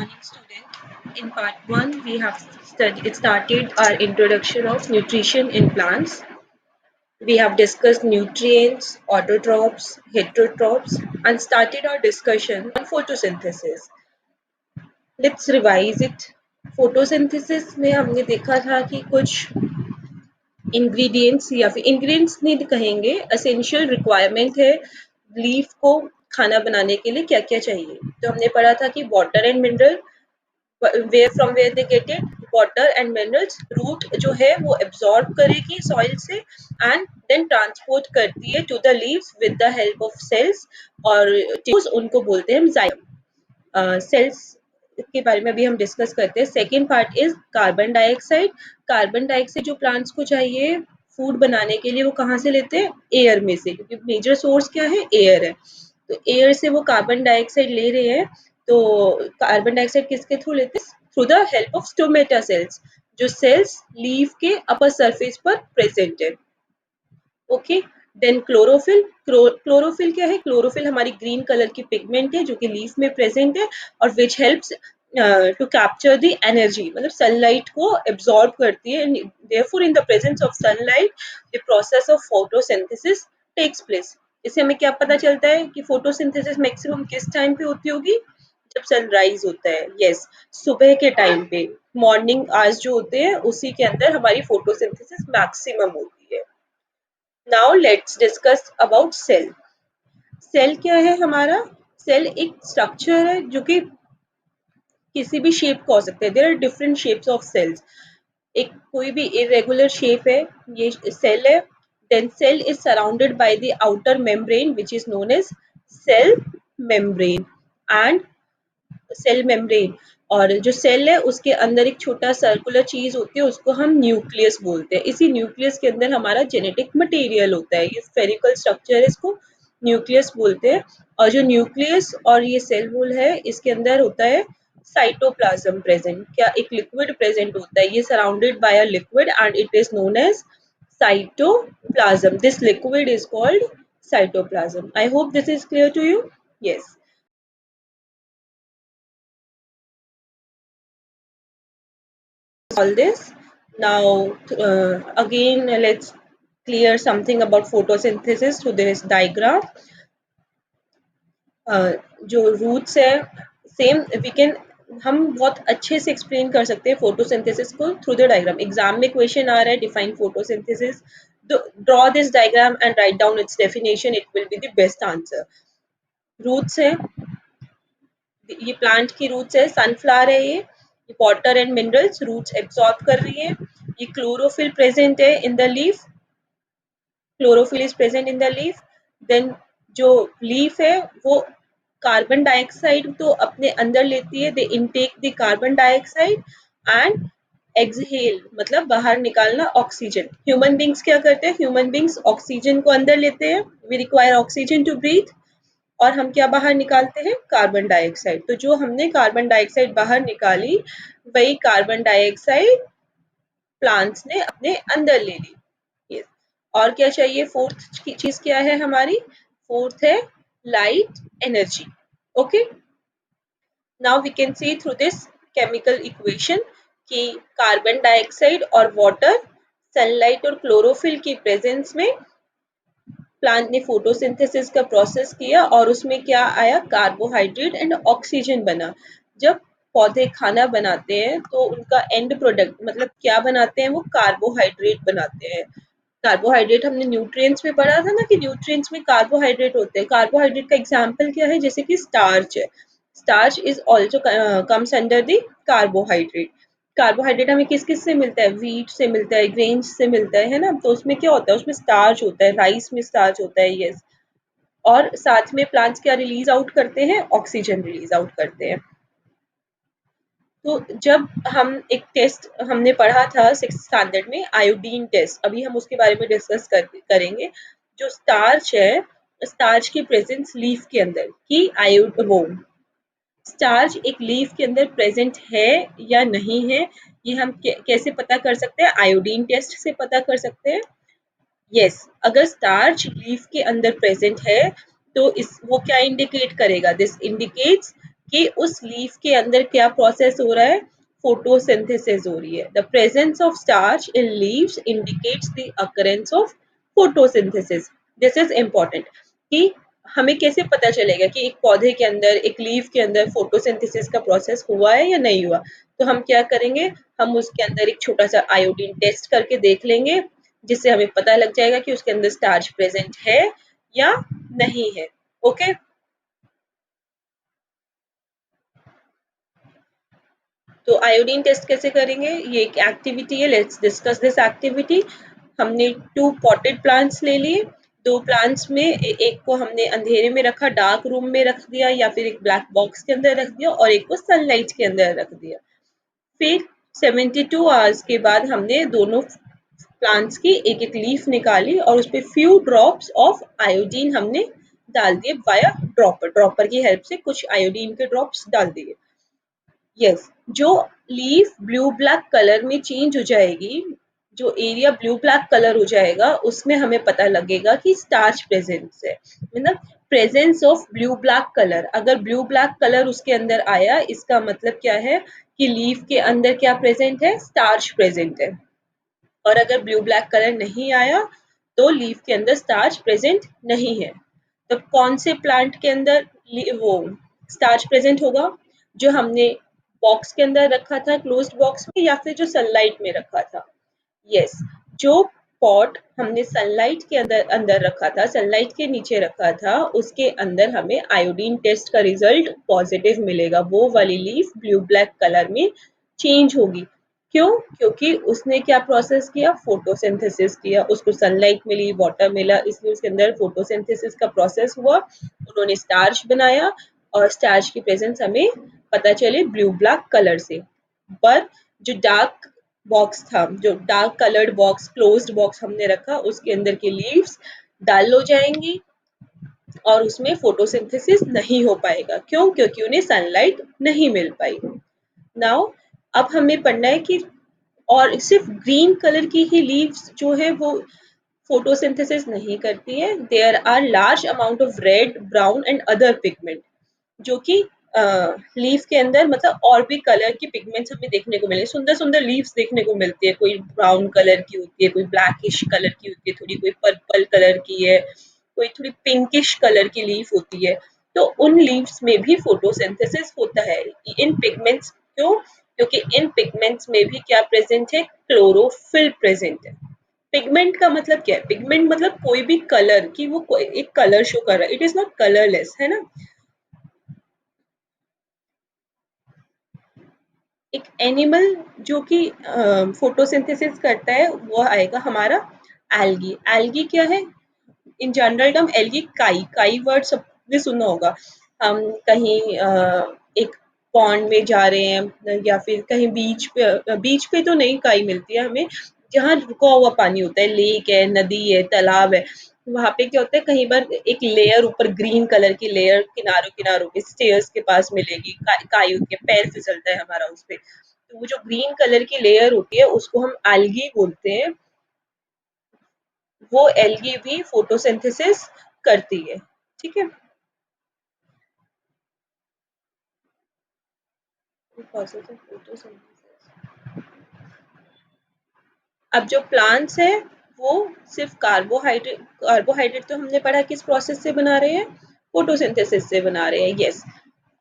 morning, student. In part 1, we have started our introduction of nutrition in plants. We have discussed nutrients, autotrophs, heterotrophs, and started our discussion on photosynthesis. Let's revise it. Photosynthesis में हमने देखा था कि कुछ ingredients या फिर ingredients नहीं कहेंगे, एसेंशियल रिक्वायरमेंट है लीफ को खाना बनाने के लिए क्या क्या चाहिए. तो हमने पढ़ा था कि water and mineral, where they get it, water and minerals. Root जो है वो एब्जॉर्ब करेगी सॉइल से एंड देन ट्रांसपोर्ट करती है to the leaves with the help of cells, और उनको बोलते हैं जाइलम. सेल्स के बारे में अभी हम डिस्कस करते हैं. Second part is carbon dioxide. Carbon dioxide जो प्लांट्स को चाहिए फूड बनाने के लिए वो कहाँ से लेते हैं? एयर में से, क्योंकि मेजर सोर्स क्या है? एयर है. तो एयर से वो कार्बन डाइऑक्साइड ले रहे हैं. तो कार्बन डाइऑक्साइड किसके थ्रू लेते हैं? Through the help of stomata cells, जो सेल्स लीफ के अपर सरफेस पर प्रेजेंट है. ओके. Then chlorophyll. क्लोरोफिल क्या है? क्लोरोफिल हमारी ग्रीन कलर की पिगमेंट है जो कि लीफ में प्रेजेंट है और which helps to capture the energy, मतलब सनलाइट को एब्जॉर्ब करती है. Therefore in the presence of sunlight the process of photosynthesis takes place. इससे हमें क्या पता चलता है कि फोटोसिंथेसिस मैक्सिमम किस टाइम पे होती होगी? जब सनराइज होता है. यस, सुबह के टाइम पे, मॉर्निंग आवर्स जो होते हैं उसी के अंदर हमारी फोटोसिंथेसिस मैक्सिमम होती है. Now let's discuss about cell. Cell क्या है हमारा? सेल एक स्ट्रक्चर है जो कि किसी भी शेप का हो सकता है. There are different shapes of cells. एक कोई भी इरेगुलर शेप है, ये सेल है. Then cell is surrounded by the outer membrane which is known as cell membrane and cell membrane. और जो सेल है उसके अंदर एक छोटा सर्कुलर चीज होती है, उसको हम न्यूक्लियस बोलते हैं. इसी न्यूक्लियस के अंदर हमारा जेनेटिक मटेरियल होता है. ये स्फेरिकल स्ट्रक्चर है, इसको न्यूक्लियस बोलते हैं. और जो न्यूक्लियस और ये सेल वॉल है, इसके अंदर होता है साइटोप्लाज्म प्रेजेंट. क्या? एक लिक्विड प्रेजेंट होता है. ये surrounded by a liquid and it is known as cytoplasm. This liquid is called cytoplasm. I hope this is clear to you. Yes. All this. Now again let's clear something about photosynthesis through this diagram. जो roots है same we can, हम बहुत अच्छे से explain कर सकते हैं photosynthesis को थ्रू द डायग्राम. एग्जाम में क्वेश्चन आ रहा है define photosynthesis, draw this diagram and write down its definition. It will be the best answer. Roots है, ये प्लांट की रूट्स है. सनफ्लावर है, ये water and minerals roots absorb कर रही है. ये क्लोरोफिल प्रेजेंट है in the leaf. Chlorophyll is present in the leaf. Then जो लीफ है वो कार्बन डाइऑक्साइड तो अपने अंदर लेती है. They intake the carbon dioxide and exhale, मतलब बाहर निकालना ऑक्सीजन. ह्यूमन बींग्स क्या करते हैं? ह्यूमन बींग्स ऑक्सीजन को अंदर लेते हैं. We require oxygen to breathe. और हम क्या बाहर निकालते हैं? Carbon dioxide. तो जो हमने कार्बन डाइऑक्साइड बाहर निकाली वही कार्बन डाइऑक्साइड प्लांट्स ने अपने अंदर ले ली. yes. और क्या चाहिए? फोर्थ चीज क्या है हमारी? फोर्थ है light energy. Okay. Now we can see through this chemical equation कि कार्बन डाइऑक्साइड और वाटर, सनलाइट और क्लोरोफिल की प्रेजेंस में प्लांट ने फोटोसिंथेसिस का प्रोसेस किया और उसमें क्या आया? कार्बोहाइड्रेट एंड ऑक्सीजन बना. जब पौधे खाना बनाते हैं तो उनका एंड प्रोडक्ट मतलब क्या बनाते हैं? वो कार्बोहाइड्रेट बनाते हैं. कार्बोहाइड्रेट हमने न्यूट्रिएंट्स में पढ़ा था ना कि न्यूट्रिएंट्स में कार्बोहाइड्रेट होते हैं. कार्बोहाइड्रेट का एग्जांपल क्या है? जैसे कि स्टार्च है. Starch is also comes under the carbohydrate. Carbohydrate हमें किस किस से मिलता है? व्हीट से मिलता है, ग्रेन्स से मिलता है ना. तो उसमें क्या होता है? उसमें स्टार्च होता है. राइस में स्टार्च होता है. यस. और साथ में प्लांट्स क्या रिलीज आउट करते हैं? ऑक्सीजन रिलीज आउट करते हैं. तो जब हम एक टेस्ट हमने पढ़ा था 6th स्टैंडर्ड में, आयोडीन टेस्ट, अभी हम उसके बारे में डिस्कस करेंगे. जो स्टार्च है, स्टार्च की प्रेजेंस लीफ के अंदर की वो स्टार्च एक लीफ के अंदर प्रेजेंट है या नहीं है, ये हम कैसे पता कर सकते हैं? आयोडीन टेस्ट से पता कर सकते हैं. यस. अगर स्टार्च लीफ के अंदर प्रेजेंट है तो वो क्या इंडिकेट करेगा? दिस इंडिकेट्स कि उस लीफ के अंदर क्या प्रोसेस हो रहा है, फोटोसिंथेसिस हो रही है। The presence of starch in leaves indicates the occurrence of photosynthesis. This is important कि हमें कैसे पता चलेगा कि एक पौधे के अंदर, एक लीफ के अंदर फोटोसिंथेसिस का प्रोसेस हुआ है या नहीं हुआ। तो हम क्या करेंगे, हम उसके अंदर एक छोटा सा आयोडीन टेस्ट करके देख लेंगे, जिससे हमें पता लग जाएगा कि उसके अंदर स्टार्च प्रेजेंट है या नहीं है। ओके तो आयोडीन टेस्ट कैसे करेंगे, ये एक एक्टिविटी है, लेट्स डिस्कस दिस एक्टिविटी। हमने 2 पॉटेड प्लांट्स ले लिए। 2 प्लांट्स में एक को हमने अंधेरे में रखा, डार्क रूम में रख दिया, या फिर एक ब्लैक बॉक्स के अंदर रख दिया, और एक को सनलाइट के अंदर रख दिया। फिर 72 आवर्स के बाद हमने दोनों प्लांट्स की एक एक लीफ निकाली और उस पर फ्यू ड्रॉप्स ऑफ आयोडीन हमने डाल दिए वाया ड्रॉपर। ड्रॉपर की हेल्प से कुछ आयोडीन के ड्रॉप्स डाल दिए। यस, जो लीफ ब्लू ब्लैक कलर में चेंज हो जाएगी, जो एरिया ब्लू ब्लैक कलर हो जाएगा, उसमें हमें पता लगेगा कि स्टार्च प्रेजेंस है, मतलब presence of blue black colour. अगर ब्लू ब्लैक कलर उसके अंदर आया, इसका मतलब क्या है कि लीफ के अंदर क्या प्रेजेंट है, स्टार्च प्रेजेंट है। और अगर ब्लू ब्लैक कलर नहीं आया तो लीफ के अंदर स्टार्च प्रेजेंट नहीं है। तो कौन से प्लांट के अंदर वो स्टार्च प्रेजेंट होगा, जो हमने बॉक्स के अंदर रखा था, क्लोज्ड बॉक्स में, या फिर जो सनलाइट में रखा था। यस, जो पॉट हमने सनलाइट के अंदर अंदर रखा था, सनलाइट के नीचे रखा था, उसके अंदर हमें आयोडीन टेस्ट का रिजल्ट पॉजिटिव मिलेगा। वो वाली लीफ ब्लू ब्लैक कलर में चेंज होगी। क्यों? क्योंकि उसने क्या प्रोसेस किया, फोटोसिंथेसिस किया, उसको सनलाइट मिली, वाटर मिला, इसलिए उसके अंदर फोटोसिंथेसिस का प्रोसेस हुआ, उन्होंने स्टार्च बनाया, और स्टार्च की प्रेजेंस हमें पता चले ब्लू ब्लैक कलर से। पर जो डार्क बॉक्स था, जो dark coloured box, closed box हमने रखा, उसके अंदर की लीव्स डल हो जाएंगी और उसमें फोटोसिंथेसिस नहीं हो पाएगा। क्यों? क्योंकि उन्हें सनलाइट नहीं मिल पाई। नाउ अब हमें पढ़ना है कि और सिर्फ ग्रीन कलर की ही लीव्स जो है वो फोटोसिंथेसिस नहीं करती है। There are large amount of red, brown and other pigment, जो कि लीफ के अंदर, मतलब और भी कलर की पिगमेंट्स हमें देखने को मिले। सुंदर सुंदर लीव्स देखने को मिलती है, कोई ब्राउन कलर की होती है, कोई ब्लैकिश कलर की होती है, थोड़ी कोई पर्पल कलर की है, कोई थोड़ी पिंकिश कलर की लीफ होती है। तो उन लीव्स में भी फोटोसिंथेसिस होता है इन पिगमेंट्स। क्यों? क्योंकि इन पिगमेंट्स में भी क्या प्रेजेंट है, क्लोरोफिल प्रेजेंट है। पिगमेंट का मतलब क्या है, पिगमेंट मतलब कोई भी कलर की वो कोई एक कलर शो कर रहा है, इट इज नॉट कलरलेस, है ना। एक एनिमल जो कि फोटोसिंथेसिस करता है वो आएगा हमारा एल्गी। एल्गी क्या है, इन जनरल टर्म एल्गी, काई, काई वर्ड सबने सुना होगा। हम कहीं एक पॉन्ड में जा रहे हैं, या फिर कहीं बीच पे तो नहीं काई मिलती है हमें, जहाँ रुका हुआ पानी होता है, लेक है, नदी है, तालाब है, वहां पे क्या होता है, कहीं पर एक लेयर ऊपर, ग्रीन कलर की लेयर किनारों किनारों पे स्टेयर्स के पास मिलेगी, काई होती है, पैर फिसलता है हमारा उस पे। तो वो जो ग्रीन कलर की लेयर होती है उसको हम एल्गी बोलते हैं। वो एल्गी भी फोटोसिंथेसिस करती है। ठीक है। अब जो प्लांट्स है वो सिर्फ कार्बोहाइड्रेट तो हमने पढ़ा किस प्रोसेस से बना रहे हैं, फोटोसिंथेसिस से बना रहे हैं। यस,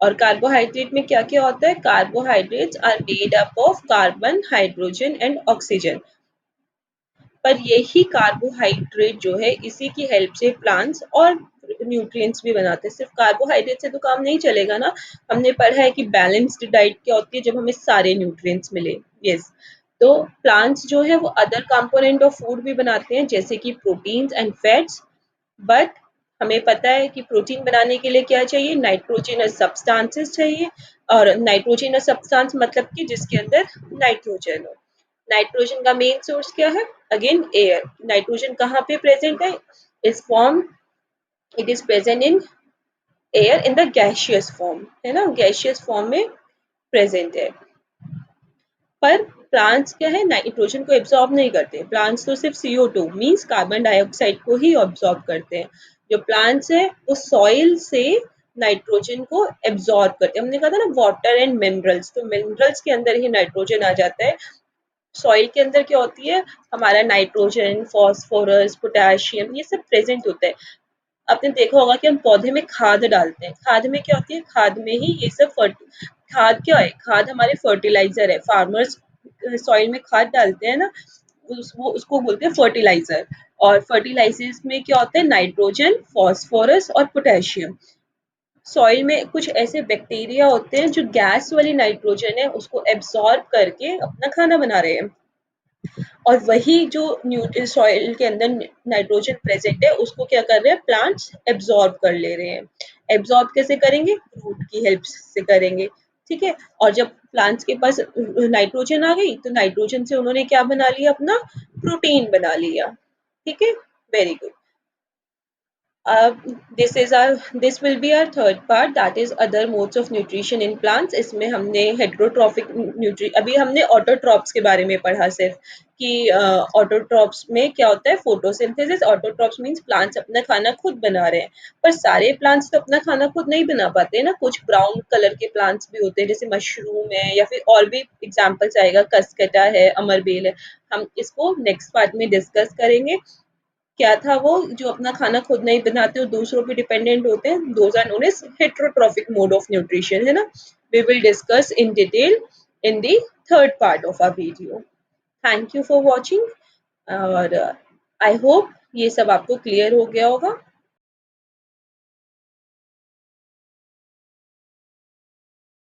और कार्बोहाइड्रेट में क्या क्या होता है, carbohydrates are made up of carbon, hydrogen and oxygen. पर यही कार्बोहाइड्रेट जो है, इसी की हेल्प से प्लांट्स और न्यूट्रिएंट्स भी बनाते हैं। सिर्फ कार्बोहाइड्रेट से तो काम नहीं चलेगा ना। हमने पढ़ा है कि बैलेंस्ड डाइट क्या होती है, जब हमें सारे न्यूट्रिएंट्स मिले। यस, तो प्लांट्स जो है वो अदर कंपोनेंट ऑफ फूड भी बनाते हैं, जैसे कि प्रोटीन्स एंड फैट्स। बट हमें पता है कि प्रोटीन बनाने के लिए क्या चाहिए, नाइट्रोजनस सब्सटेंसेस चाहिए। और नाइट्रोजनस सब्सटेंस मतलब कि जिसके अंदर नाइट्रोजन हो। नाइट्रोजन का मेन सोर्स क्या है, अगेन एयर। नाइट्रोजन कहाँ पे प्रेजेंट है, इस form, it is present in air in the gaseous form, है ना, गैसियस फॉर्म में प्रेजेंट है। पर प्लांट्स क्या है, नाइट्रोजन को एब्सॉर्ब नहीं करते। प्लांट्स तो सिर्फ CO2 मींस कार्बन डाइऑक्साइड को ही एब्सॉर्ब करते हैं। जो प्लांट्स है वो सॉइल से नाइट्रोजन को एब्जॉर्ब करते हैं। हमने कहा था ना वाटर एंड मिनरल्स, तो मिनरल्स के अंदर ही नाइट्रोजन आ जाता है। सॉइल के अंदर क्या होती है, हमारा नाइट्रोजन, फॉस्फोरस, पोटेशियम, ये सब प्रेजेंट होता है। आपने देखा होगा कि हम पौधे में खाद डालते हैं, खाद में क्या होती है, खाद में ही ये सब खाद क्या है, खाद हमारे फर्टिलाइजर है। फार्मर्स सॉइल में खाद डालते हैं ना, वो उसको बोलते हैं फर्टिलाइजर। और फर्टिलाइजर्स में क्या होता है, नाइट्रोजन, फॉस्फोरस और पोटेशियम। सॉइल में कुछ ऐसे बैक्टीरिया होते हैं जो गैस वाली नाइट्रोजन है उसको एब्सॉर्ब करके अपना खाना बना रहे हैं, और वही जो न्यूट्रिय सॉइल के अंदर नाइट्रोजन प्रेजेंट है उसको क्या कर रहे हैं, प्लांट्स एब्जॉर्ब कर ले रहे हैं। एब्जॉर्ब कैसे करेंगे, रूट की हेल्प से करेंगे। ठीक है, और जब प्लांट्स के पास नाइट्रोजन आ गई तो नाइट्रोजन से उन्होंने क्या बना लिया, अपना प्रोटीन बना लिया। ठीक है, very good. This will be our third part, that is other modes of nutrition in plants. इसमें हमने हेट्रोट्रॉफिक न्यूट्री, अभी हमने ऑटोट्रॉप्स के बारे में पढ़ा सिर्फ, कि ऑटोट्रॉप्स में क्या होता है, फोटोसिंथेसिस। ऑटोट्रॉप्स मींस प्लांट्स अपना खाना खुद बना रहे हैं, पर सारे प्लांट्स तो अपना खाना खुद नहीं बना पाते ना। कुछ ब्राउन कलर के प्लांट्स भी होते हैं, जैसे मशरूम है, या फिर और भी एग्जाम्पल्स आएगा, कसकटा है, अमरबेल है। हम इसको नेक्स्ट पार्ट में डिस्कस करेंगे। क्या था वो जो अपना खाना खुद नहीं बनाते और दूसरों पे डिपेंडेंट होते हैं, those are known as heterotrophic mode of nutrition, है ना। We will discuss in detail in the third part of our video. Thank you for watching, और आई होप ये सब आपको क्लियर हो गया होगा।